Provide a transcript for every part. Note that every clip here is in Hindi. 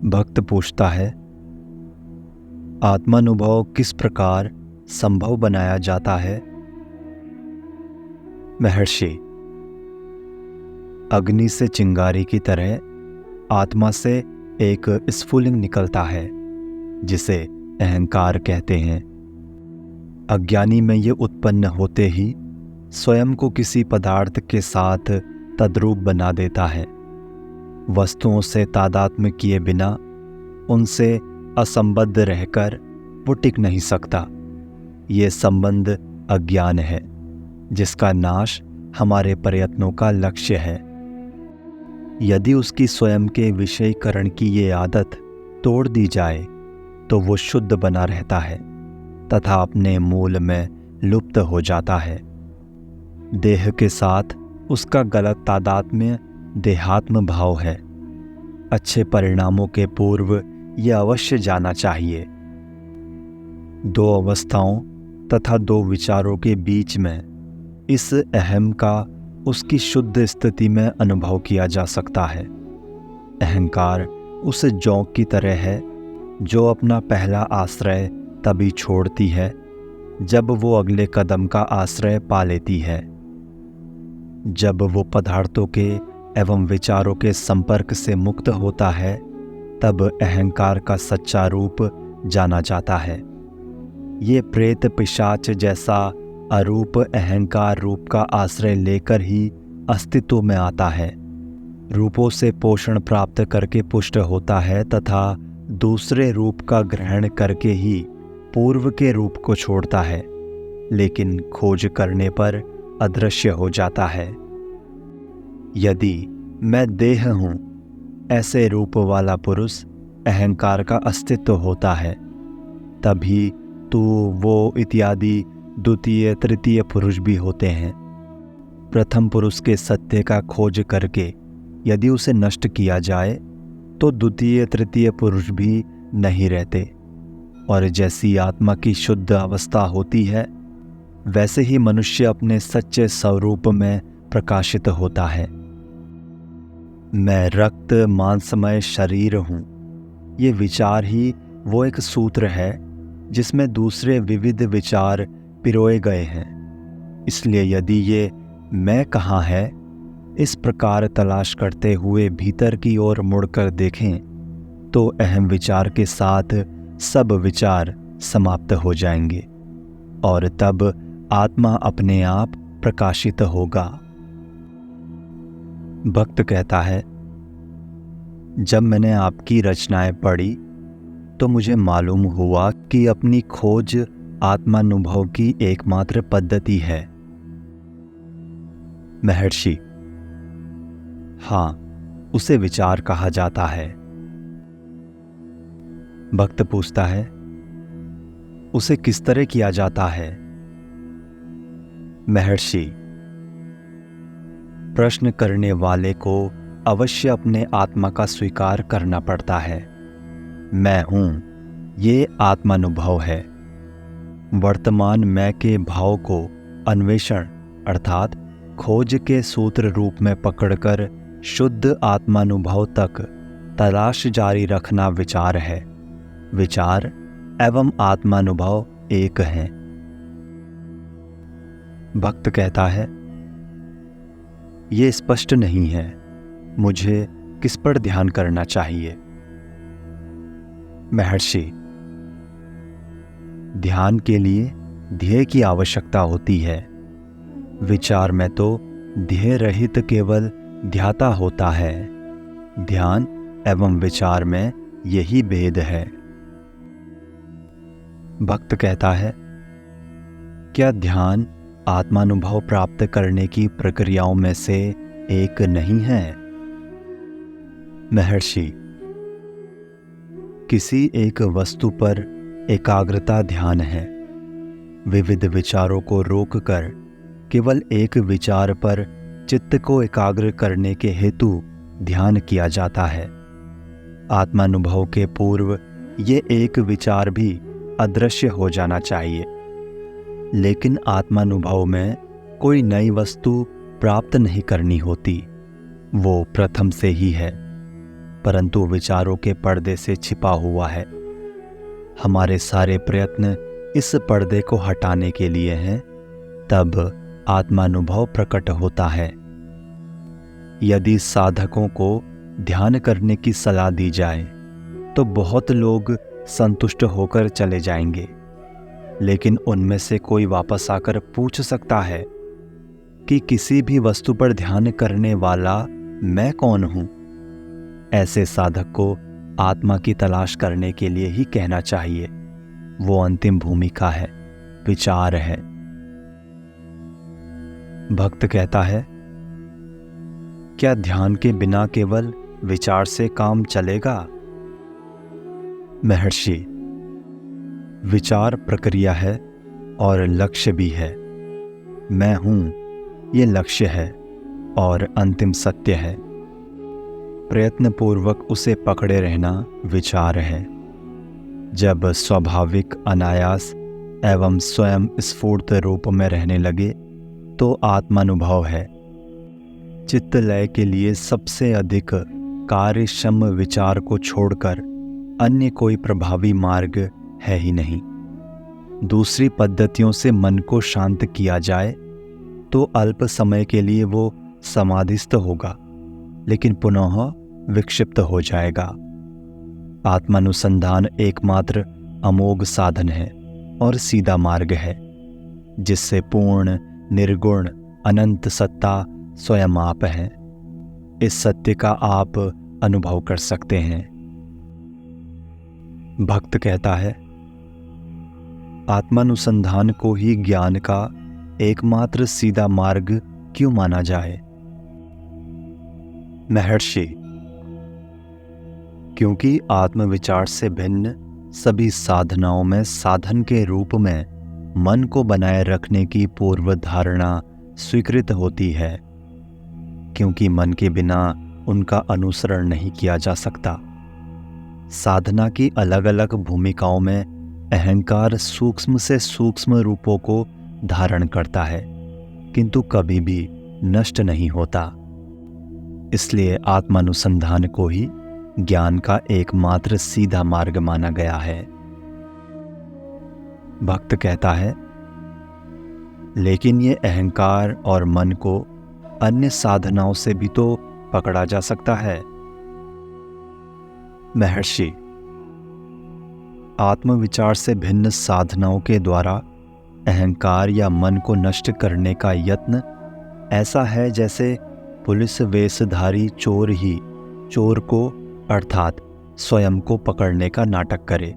भक्त पूछता है, आत्मानुभव किस प्रकार संभव बनाया जाता है? महर्षि, अग्नि से चिंगारी की तरह आत्मा से एक स्फुलिंग निकलता है जिसे अहंकार कहते हैं। अज्ञानी में ये उत्पन्न होते ही स्वयं को किसी पदार्थ के साथ तद्रूप बना देता है। वस्तुओं से तादात्म्य किए बिना उनसे असंबद्ध रहकर वो टिक नहीं सकता। ये संबंध अज्ञान है जिसका नाश हमारे प्रयत्नों का लक्ष्य है। यदि उसकी स्वयं के विषयीकरण की ये आदत तोड़ दी जाए तो वो शुद्ध बना रहता है तथा अपने मूल में लुप्त हो जाता है। देह के साथ उसका गलत तादात्म्य देहात्म भाव है। अच्छे परिणामों के पूर्व यह अवश्य जाना चाहिए। दो अवस्थाओं तथा दो विचारों के बीच में इस अहम का उसकी शुद्ध स्थिति में अनुभव किया जा सकता है। अहंकार उस जौं की तरह है जो अपना पहला आश्रय तभी छोड़ती है जब वो अगले कदम का आश्रय पा लेती है। जब वो पदार्थों के एवं विचारों के संपर्क से मुक्त होता है तब अहंकार का सच्चा रूप जाना जाता है। ये प्रेत पिशाच जैसा अरूप अहंकार रूप का आश्रय लेकर ही अस्तित्व में आता है। रूपों से पोषण प्राप्त करके पुष्ट होता है तथा दूसरे रूप का ग्रहण करके ही पूर्व के रूप को छोड़ता है, लेकिन खोज करने पर अदृश्य हो जाता है। यदि मैं देह हूं, ऐसे रूप वाला पुरुष अहंकार का अस्तित्व होता है, तभी तू वो इत्यादि द्वितीय तृतीय पुरुष भी होते हैं। प्रथम पुरुष के सत्य का खोज करके यदि उसे नष्ट किया जाए तो द्वितीय तृतीय पुरुष भी नहीं रहते, और जैसी आत्मा की शुद्ध अवस्था होती है वैसे ही मनुष्य अपने सच्चे स्वरूप में प्रकाशित होता है। मैं रक्त मांसमय शरीर हूँ, ये विचार ही वो एक सूत्र है जिसमें दूसरे विविध विचार पिरोए गए हैं। इसलिए यदि ये मैं कहाँ है इस प्रकार तलाश करते हुए भीतर की ओर मुड़कर देखें तो अहम विचार के साथ सब विचार समाप्त हो जाएंगे और तब आत्मा अपने आप प्रकाशित होगा। भक्त कहता है, जब मैंने आपकी रचनाएं पढ़ी तो मुझे मालूम हुआ कि अपनी खोज आत्मानुभव की एकमात्र पद्धति है। महर्षि, हाँ, उसे विचार कहा जाता है। भक्त पूछता है, उसे किस तरह किया जाता है? महर्षि, प्रश्न करने वाले को अवश्य अपने आत्मा का स्वीकार करना पड़ता है। मैं हूं, ये आत्मानुभव है। वर्तमान मैं के भाव को अन्वेषण अर्थात खोज के सूत्र रूप में पकड़कर शुद्ध आत्मानुभव तक तलाश जारी रखना विचार है। विचार एवं आत्मानुभव एक हैं। भक्त कहता है, ये स्पष्ट नहीं है, मुझे किस पर ध्यान करना चाहिए? महर्षि, ध्यान के लिए ध्येय की आवश्यकता होती है। विचार में तो ध्येय रहित केवल ध्याता होता है। ध्यान एवं विचार में यही भेद है। भक्त कहता है, क्या ध्यान आत्मानुभव प्राप्त करने की प्रक्रियाओं में से एक नहीं है? महर्षि, किसी एक वस्तु पर एकाग्रता ध्यान है। विविध विचारों को रोककर केवल एक विचार पर चित्त को एकाग्र करने के हेतु ध्यान किया जाता है। आत्मानुभव के पूर्व ये एक विचार भी अदृश्य हो जाना चाहिए। लेकिन आत्मानुभव में कोई नई वस्तु प्राप्त नहीं करनी होती, वो प्रथम से ही है। परंतु विचारों के पर्दे से छिपा हुआ है। हमारे सारे प्रयत्न इस पर्दे को हटाने के लिए हैं, तब आत्मानुभव प्रकट होता है। यदि साधकों को ध्यान करने की सलाह दी जाए तो बहुत लोग संतुष्ट होकर चले जाएंगे, लेकिन उनमें से कोई वापस आकर पूछ सकता है कि किसी भी वस्तु पर ध्यान करने वाला मैं कौन हूं? ऐसे साधक को आत्मा की तलाश करने के लिए ही कहना चाहिए। वो अंतिम भूमिका है, विचार है। भक्त कहता है, क्या ध्यान के बिना केवल विचार से काम चलेगा? महर्षि, विचार प्रक्रिया है और लक्ष्य भी है। मैं हूं, ये लक्ष्य है और अंतिम सत्य है। प्रयत्नपूर्वक उसे पकड़े रहना विचार है। जब स्वाभाविक, अनायास एवं स्वयं स्फूर्त रूप में रहने लगे तो आत्मानुभव है। चित्त लय के लिए सबसे अधिक कार्यक्षम विचार को छोड़कर अन्य कोई प्रभावी मार्ग है ही नहीं। दूसरी पद्धतियों से मन को शांत किया जाए तो अल्प समय के लिए वो समाधिस्थ होगा, लेकिन पुनः विक्षिप्त हो जाएगा। आत्मानुसंधान एकमात्र अमोघ साधन है और सीधा मार्ग है, जिससे पूर्ण, निर्गुण, अनंत सत्ता स्वयं आप हैं। इस सत्य का आप अनुभव कर सकते हैं। भक्त कहता है, आत्मानुसंधान को ही ज्ञान का एकमात्र सीधा मार्ग क्यों माना जाए? महर्षि, क्योंकि आत्मविचार से भिन्न सभी साधनाओं में साधन के रूप में मन को बनाए रखने की पूर्व धारणा स्वीकृत होती है, क्योंकि मन के बिना उनका अनुसरण नहीं किया जा सकता। साधना की अलग अलग भूमिकाओं में अहंकार सूक्ष्म से सूक्ष्म रूपों को धारण करता है, किंतु कभी भी नष्ट नहीं होता। इसलिए आत्मानुसंधान को ही ज्ञान का एकमात्र सीधा मार्ग माना गया है। भक्त कहता है, लेकिन ये अहंकार और मन को अन्य साधनाओं से भी तो पकड़ा जा सकता है। महर्षि, आत्मविचार से भिन्न साधनाओं के द्वारा अहंकार या मन को नष्ट करने का यत्न ऐसा है जैसे पुलिस वेशधारी चोर ही चोर को अर्थात स्वयं को पकड़ने का नाटक करे।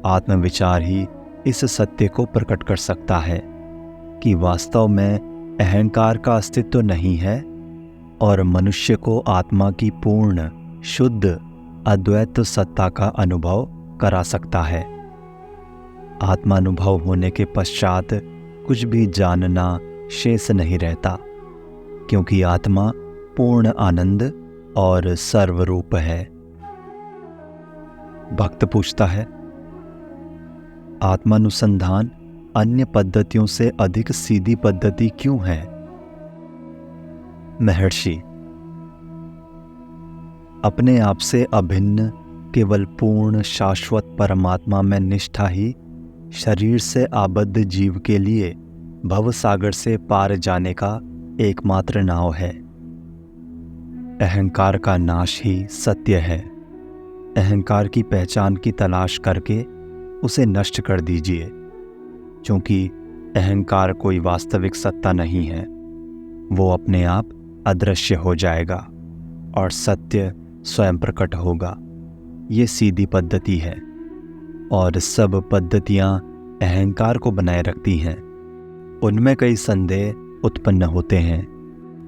आत्मविचार ही इस सत्य को प्रकट कर सकता है कि वास्तव में अहंकार का अस्तित्व नहीं है और मनुष्य को आत्मा की पूर्ण, शुद्ध, अद्वैत सत्ता का अनुभव करा सकता है। आत्मानुभव होने के पश्चात कुछ भी जानना शेष नहीं रहता, क्योंकि आत्मा पूर्ण आनंद और सर्वरूप है। भक्त पूछता है, आत्मानुसंधान अन्य पद्धतियों से अधिक सीधी पद्धति क्यों है? महर्षि, अपने आप से अभिन्न केवल पूर्ण शाश्वत परमात्मा में निष्ठा ही शरीर से आबद्ध जीव के लिए भवसागर से पार जाने का एकमात्र नाव है। अहंकार का नाश ही सत्य है। अहंकार की पहचान की तलाश करके उसे नष्ट कर दीजिए, क्योंकि अहंकार कोई वास्तविक सत्ता नहीं है। वो अपने आप अदृश्य हो जाएगा और सत्य स्वयं प्रकट होगा। ये सीधी पद्धति है और सब पद्धतियां अहंकार को बनाए रखती हैं। उनमें कई संदेह उत्पन्न होते हैं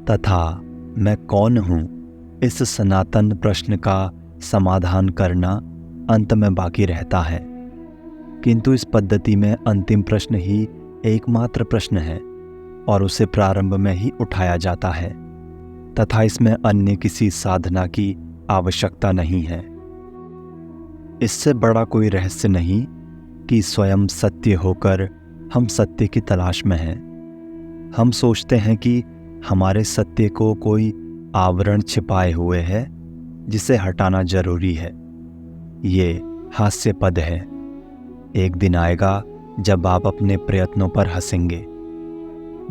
तथा मैं कौन हूँ, इस सनातन प्रश्न का समाधान करना अंत में बाकी रहता है। किंतु इस पद्धति में अंतिम प्रश्न ही एकमात्र प्रश्न है और उसे प्रारंभ में ही उठाया जाता है तथा इसमें अन्य किसी साधना की आवश्यकता नहीं है। इससे बड़ा कोई रहस्य नहीं कि स्वयं सत्य होकर हम सत्य की तलाश में हैं। हम सोचते हैं कि हमारे सत्य को कोई आवरण छिपाए हुए है जिसे हटाना जरूरी है। ये हास्यपद है। एक दिन आएगा जब आप अपने प्रयत्नों पर हंसेंगे।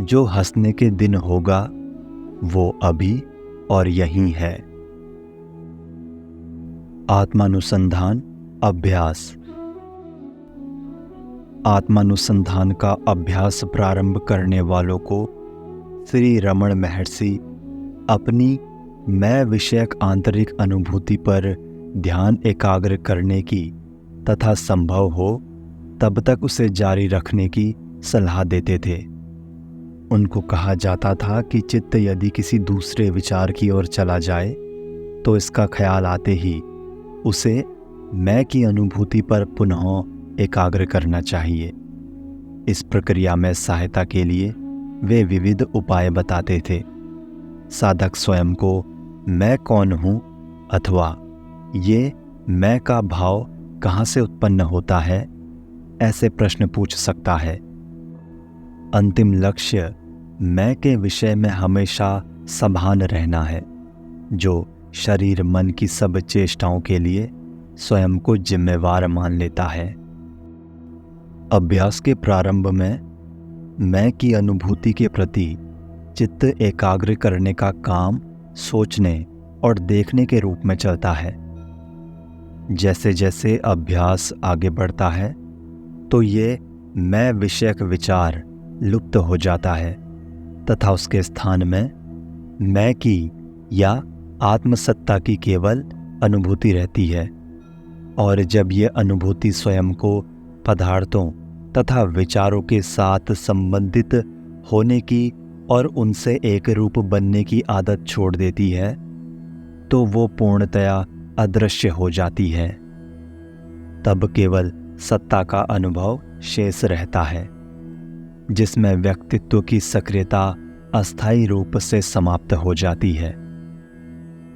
जो हंसने के दिन होगा वो अभी और यहीं है। आत्मानुसंधान अभ्यास। आत्मानुसंधान का अभ्यास प्रारंभ करने वालों को श्री रमण महर्षि अपनी मैं विषयक आंतरिक अनुभूति पर ध्यान एकाग्र करने की तथा संभव हो तब तक उसे जारी रखने की सलाह देते थे। उनको कहा जाता था कि चित्त यदि किसी दूसरे विचार की ओर चला जाए तो इसका ख्याल आते ही उसे मैं की अनुभूति पर पुनः एकाग्र करना चाहिए। इस प्रक्रिया में सहायता के लिए वे विविध उपाय बताते थे। साधक स्वयं को मैं कौन हूँ अथवा ये मैं का भाव कहाँ से उत्पन्न होता है, ऐसे प्रश्न पूछ सकता है। अंतिम लक्ष्य मैं के विषय में हमेशा सभान रहना है, जो शरीर मन की सब चेष्टाओं के लिए स्वयं को जिम्मेवार मान लेता है। अभ्यास के प्रारंभ में मैं की अनुभूति के प्रति चित्त एकाग्र करने का काम सोचने और देखने के रूप में चलता है। जैसे जैसे अभ्यास आगे बढ़ता है तो ये मैं विषयक विचार लुप्त हो जाता है तथा उसके स्थान में मैं की या आत्मसत्ता की केवल अनुभूति रहती है। और जब ये अनुभूति स्वयं को पदार्थों तथा विचारों के साथ संबंधित होने की और उनसे एक रूप बनने की आदत छोड़ देती है तो वो पूर्णतया अदृश्य हो जाती है। तब केवल सत्ता का अनुभव शेष रहता है, जिसमें व्यक्तित्व की सक्रियता अस्थायी रूप से समाप्त हो जाती है।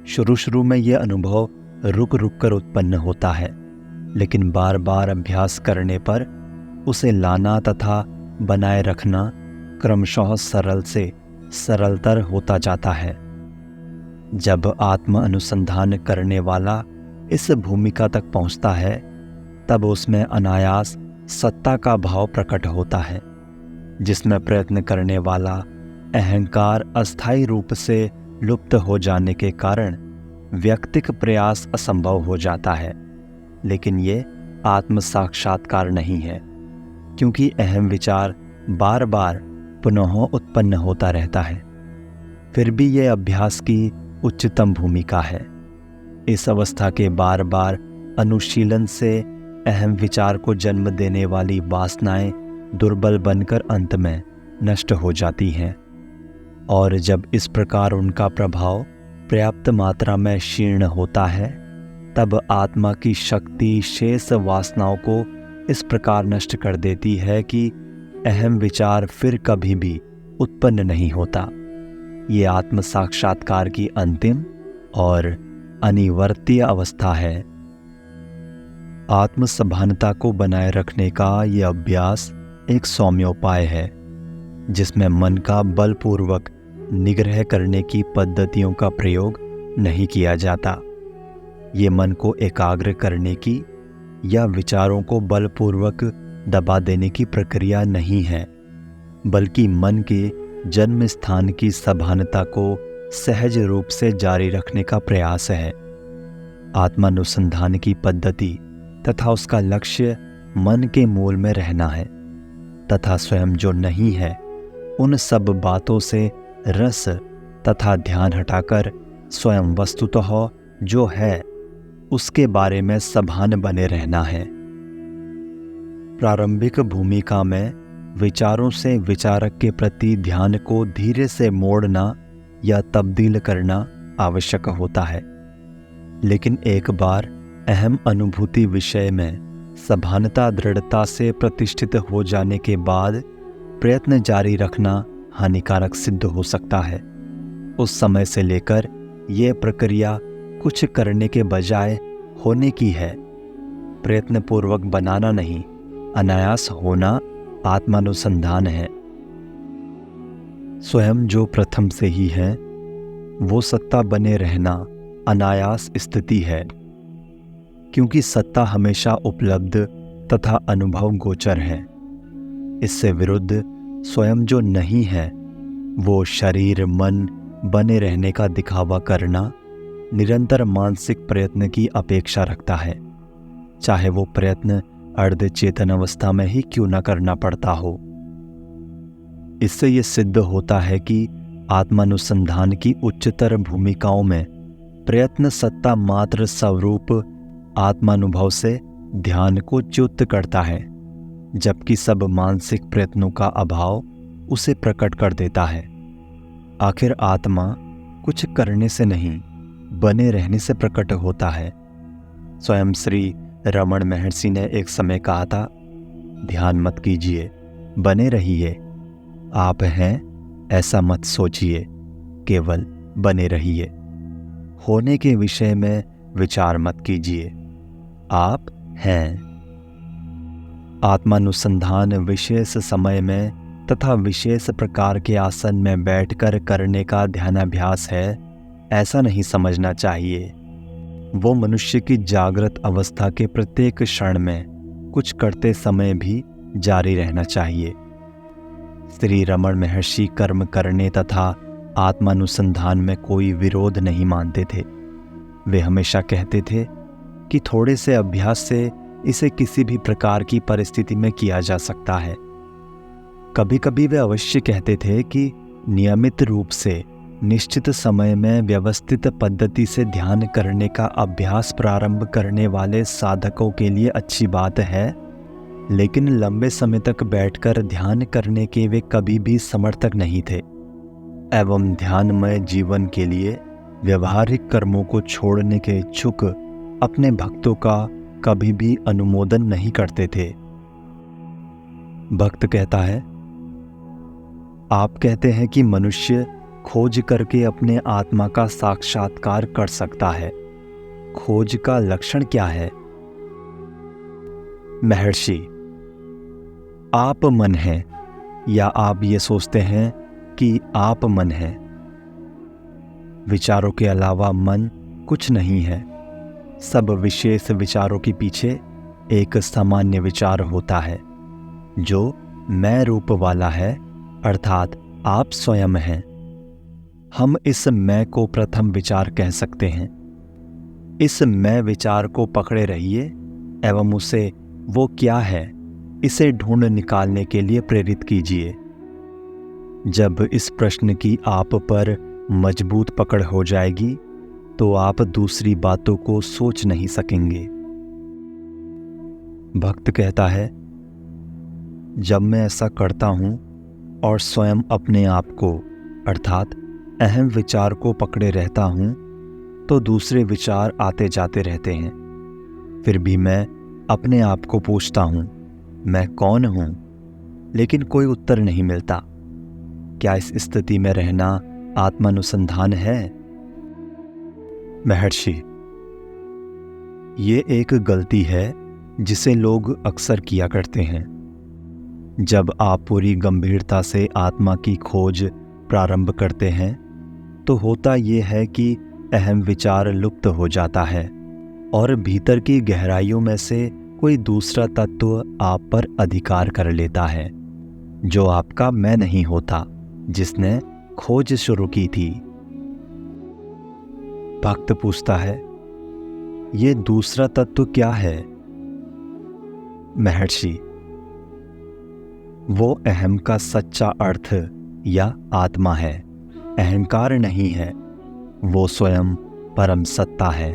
शुरू शुरू में यह अनुभव रुक रुक कर उत्पन्न होता है, लेकिन बार बार अभ्यास करने पर उसे लाना तथा बनाए रखना क्रमशः सरल से सरलतर होता जाता है। जब आत्म अनुसंधान करने वाला इस भूमिका तक पहुंचता है तब उसमें अनायास सत्ता का भाव प्रकट होता है, जिसमें प्रयत्न करने वाला अहंकार अस्थायी रूप से लुप्त हो जाने के कारण व्यक्तिक प्रयास असंभव हो जाता है। लेकिन ये आत्म साक्षात्कार नहीं है, क्योंकि अहम विचार बार बार पुनः उत्पन्न होता रहता है। फिर भी यह अभ्यास की उच्चतम भूमिका है। इस अवस्था के बार बार अनुशीलन से अहम विचार को जन्म देने वाली वासनाएं दुर्बल बनकर अंत में नष्ट हो जाती हैं, और जब इस प्रकार उनका प्रभाव पर्याप्त मात्रा में क्षीण होता है तब आत्मा की शक्ति शेष वासनाओं को इस प्रकार नष्ट कर देती है कि अहम विचार फिर कभी भी उत्पन्न नहीं होता। ये आत्म साक्षात्कार की अंतिम और अनिवर्त्य अवस्था है। आत्म सभानता को बनाए रखने का यह अभ्यास एक सौम्योपाय है, जिसमें मन का बलपूर्वक निग्रह करने की पद्धतियों का प्रयोग नहीं किया जाता। ये मन को एकाग्र करने की या विचारों को बलपूर्वक दबा देने की प्रक्रिया नहीं है, बल्कि मन के जन्म स्थान की सभानता को सहज रूप से जारी रखने का प्रयास है। आत्मानुसंधान की पद्धति तथा उसका लक्ष्य मन के मूल में रहना है तथा स्वयं जो नहीं है उन सब बातों से रस तथा ध्यान हटाकर स्वयं वस्तुतः जो है उसके बारे में सभान बने रहना है। प्रारंभिक भूमिका में विचारों से विचारक के प्रति ध्यान को धीरे से मोड़ना या तब्दील करना आवश्यक होता है, लेकिन एक बार अहम अनुभूति विषय में सभानता दृढ़ता से प्रतिष्ठित हो जाने के बाद प्रयत्न जारी रखना हानिकारक सिद्ध हो सकता है। उस समय से लेकर यह प्रक्रिया कुछ करने के बजाय होने की है। प्रयत्नपूर्वक बनाना नहीं, अनायास होना आत्मानुसंधान है। स्वयं जो प्रथम से ही है वो सत्ता बने रहना अनायास स्थिति है, क्योंकि सत्ता हमेशा उपलब्ध तथा अनुभव गोचर है। इससे विरुद्ध स्वयं जो नहीं है, वो शरीर मन बने रहने का दिखावा करना, निरंतर मानसिक प्रयत्न की अपेक्षा रखता है, चाहे वो प्रयत्न अर्धचेतन अवस्था में ही क्यों न करना पड़ता हो। इससे ये सिद्ध होता है कि आत्मानुसंधान की उच्चतर भूमिकाओं में प्रयत्न सत्ता मात्र स्वरूप आत्मानुभव से ध्यान को च्युत करता है, जबकि सब मानसिक प्रयत्नों का अभाव उसे प्रकट कर देता है। आखिर आत्मा कुछ करने से नहीं, बने रहने से प्रकट होता है। स्वयं श्री रमण महर्षि ने एक समय कहा था, ध्यान मत कीजिए, बने रहिए। आप हैं ऐसा मत सोचिए, केवल बने रहिए। होने के विषय में विचार मत कीजिए, आप हैं। आत्मानुसंधान विशेष समय में तथा विशेष प्रकार के आसन में बैठकर करने का ध्यानाभ्यास है, ऐसा नहीं समझना चाहिए। वो मनुष्य की जागृत अवस्था के प्रत्येक क्षण में कुछ करते समय भी जारी रहना चाहिए। श्री रमण महर्षि कर्म करने तथा आत्मानुसंधान में कोई विरोध नहीं मानते थे। वे हमेशा कहते थे कि थोड़े से अभ्यास से इसे किसी भी प्रकार की परिस्थिति में किया जा सकता है। कभी कभी वे अवश्य कहते थे कि नियमित रूप से निश्चित समय में व्यवस्थित पद्धति से ध्यान करने का अभ्यास प्रारंभ करने वाले साधकों के लिए अच्छी बात है, लेकिन लंबे समय तक बैठकर ध्यान करने के वे कभी भी समर्थक नहीं थे एवं ध्यानमय जीवन के लिए व्यवहारिक कर्मों को छोड़ने के इच्छुक अपने भक्तों का कभी भी अनुमोदन नहीं करते थे। भक्त कहता है, आप कहते हैं कि मनुष्य खोज करके अपने आत्मा का साक्षात्कार कर सकता है। खोज का लक्षण क्या है? महर्षि, आप मन हैं या आप ये सोचते हैं कि आप मन हैं? विचारों के अलावा मन कुछ नहीं है। सब विशेष विचारों के पीछे एक सामान्य विचार होता है, जो मैं रूप वाला है, अर्थात आप स्वयं हैं। हम इस मैं को प्रथम विचार कह सकते हैं। इस मैं विचार को पकड़े रहिए एवं उसे वो क्या है, इसे ढूंढ निकालने के लिए प्रेरित कीजिए। जब इस प्रश्न की आप पर मजबूत पकड़ हो जाएगी, तो आप दूसरी बातों को सोच नहीं सकेंगे। भक्त कहता है, जब मैं ऐसा करता हूं और स्वयं अपने आप को अर्थात अहम विचार को पकड़े रहता हूं, तो दूसरे विचार आते जाते रहते हैं। फिर भी मैं अपने आप को पूछता हूं, मैं कौन हूं? लेकिन कोई उत्तर नहीं मिलता। क्या इस स्थिति में रहना आत्मानुसंधान है? महर्षि, ये एक गलती है जिसे लोग अक्सर किया करते हैं। जब आप पूरी गंभीरता से आत्मा की खोज प्रारंभ करते हैं, तो होता ये है कि अहम विचार लुप्त हो जाता है और भीतर की गहराइयों में से कोई दूसरा तत्व आप पर अधिकार कर लेता है, जो आपका मैं नहीं होता, जिसने खोज शुरू की थी। भक्त पूछता है, ये दूसरा तत्व क्या है? महर्षि, वो अहम का सच्चा अर्थ या आत्मा है। अहंकार नहीं है, वो स्वयं परम सत्ता है।